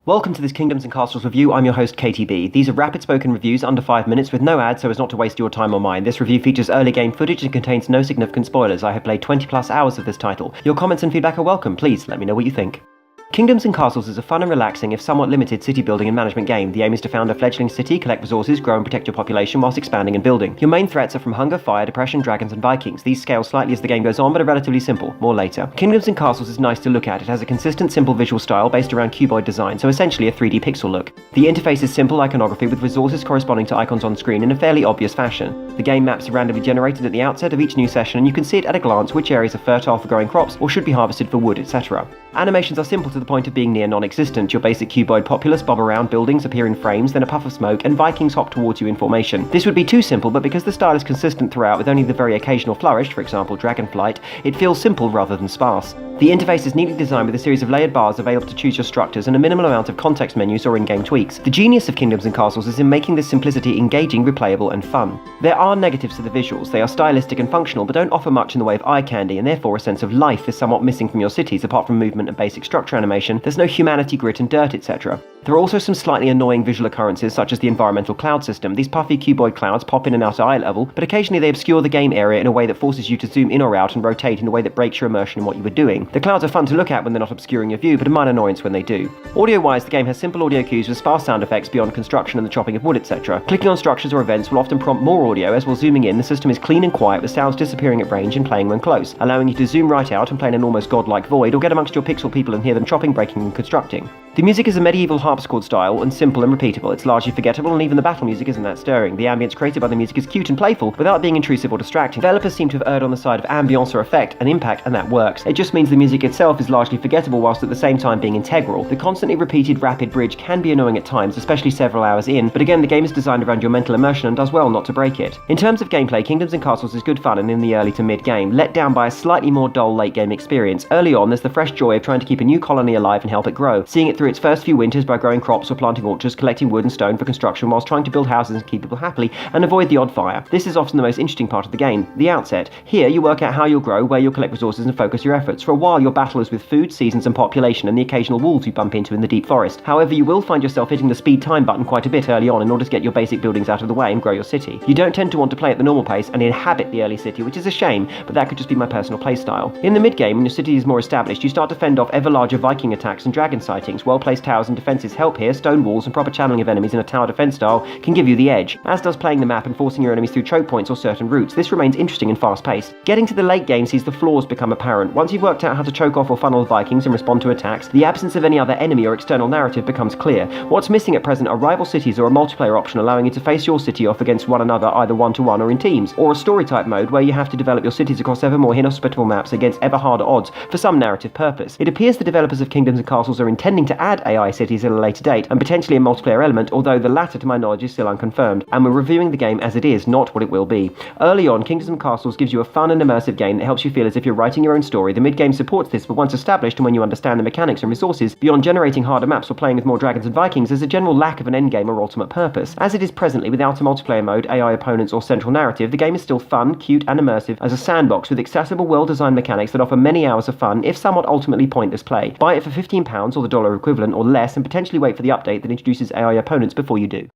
Welcome to this Kingdoms and Castles review. I'm your host KTB. These are rapid spoken reviews under 5 minutes with no ads so as not to waste your time or mine. This review features early game footage and contains no significant spoilers. I have played 20 plus hours of this title. Your comments and feedback are welcome. Please let me know what you think. Kingdoms and Castles is a fun and relaxing, if somewhat limited, city building and management game. The aim is to found a fledgling city, collect resources, grow and protect your population whilst expanding and building. Your main threats are from hunger, fire, depression, dragons and Vikings. These scale slightly as the game goes on, but are relatively simple. More later. Kingdoms and Castles is nice to look at. It has a consistent, simple visual style based around cuboid design, so essentially a 3D pixel look. The interface is simple iconography with resources corresponding to icons on screen in a fairly obvious fashion. The game maps are randomly generated at the outset of each new session, and you can see it at a glance which areas are fertile for growing crops or should be harvested for wood, etc. Animations are simple to the point of being near non-existent. Your basic cuboid populace bob around, buildings appear in frames, then a puff of smoke, and Vikings hop towards you in formation. This would be too simple, but because the style is consistent throughout with only the very occasional flourish, for example dragonflight, it feels simple rather than sparse. The interface is neatly designed with a series of layered bars available to choose your structures and a minimal amount of context menus or in-game tweaks. The genius of Kingdoms and Castles is in making this simplicity engaging, replayable, and fun. There are negatives to the visuals. They are stylistic and functional, but don't offer much in the way of eye candy, and therefore a sense of life is somewhat missing from your cities. Apart from movement and basic structure animation, there's no humanity, grit and dirt, etc. There are also some slightly annoying visual occurrences, such as the environmental cloud system. These puffy cuboid clouds pop in and out at eye level, but occasionally they obscure the game area in a way that forces you to zoom in or out and rotate in a way that breaks your immersion in what you were doing. The clouds are fun to look at when they're not obscuring your view, but a minor annoyance when they do. Audio-wise, the game has simple audio cues with sparse sound effects beyond construction and the chopping of wood, etc. Clicking on structures or events will often prompt more audio, as while zooming in, the system is clean and quiet with sounds disappearing at range and playing when close, allowing you to zoom right out and play in an almost godlike void, or get amongst your pixel people and hear them chopping, breaking and constructing. The music is a medieval harpsichord style and simple and repeatable. It's largely forgettable, and even the battle music isn't that stirring. The ambience created by the music is cute and playful without being intrusive or distracting. Developers seem to have erred on the side of ambience or effect and impact, and that works. It just means the music itself is largely forgettable whilst at the same time being integral. The constantly repeated rapid bridge can be annoying at times, especially several hours in, but again the game is designed around your mental immersion and does well not to break it. In terms of gameplay, Kingdoms and Castles is good fun and in the early to mid game, let down by a slightly more dull late game experience. Early on, there's the fresh joy of trying to keep a new colony alive and help it grow, seeing it through its first few winters by growing crops or planting orchards, collecting wood and stone for construction whilst trying to build houses and keep people happily and avoid the odd fire. This is often the most interesting part of the game, the outset. Here you work out how you'll grow, where you'll collect resources and focus your efforts. For a while your battle is with food, seasons and population and the occasional wolves you bump into in the deep forest. However, you will find yourself hitting the speed time button quite a bit early on in order to get your basic buildings out of the way and grow your city. You don't tend to want to play at the normal pace and inhabit the early city, which is a shame, but that could just be my personal playstyle. In the mid game, when your city is more established, you start to fend off ever larger Viking attacks and dragon sightings. Well-placed towers and defences help here. Stone walls and proper channeling of enemies in a tower defense style can give you the edge, as does playing the map and forcing your enemies through choke points or certain routes. This remains interesting and fast-paced. Getting to the late game sees the flaws become apparent. Once you've worked out how to choke off or funnel Vikings and respond to attacks, the absence of any other enemy or external narrative becomes clear. What's missing at present are rival cities or a multiplayer option allowing you to face your city off against one another either one-to-one or in teams, or a story-type mode where you have to develop your cities across ever more inhospitable maps against ever harder odds for some narrative purpose. It appears the developers of Kingdoms and Castles are intending to add AI cities at a later date, and potentially a multiplayer element, although the latter to my knowledge is still unconfirmed, and we're reviewing the game as it is, not what it will be. Early on, Kingdoms and Castles gives you a fun and immersive game that helps you feel as if you're writing your own story. The mid-game supports this, but once established and when you understand the mechanics and resources, beyond generating harder maps or playing with more dragons and Vikings, there's a general lack of an endgame or ultimate purpose. As it is presently, without a multiplayer mode, AI opponents or central narrative, the game is still fun, cute and immersive as a sandbox with accessible, well-designed mechanics that offer many hours of fun, if somewhat ultimately pointless play. Buy it for £15 or the dollar equivalent or less, and potentially wait for the update that introduces AI opponents before you do.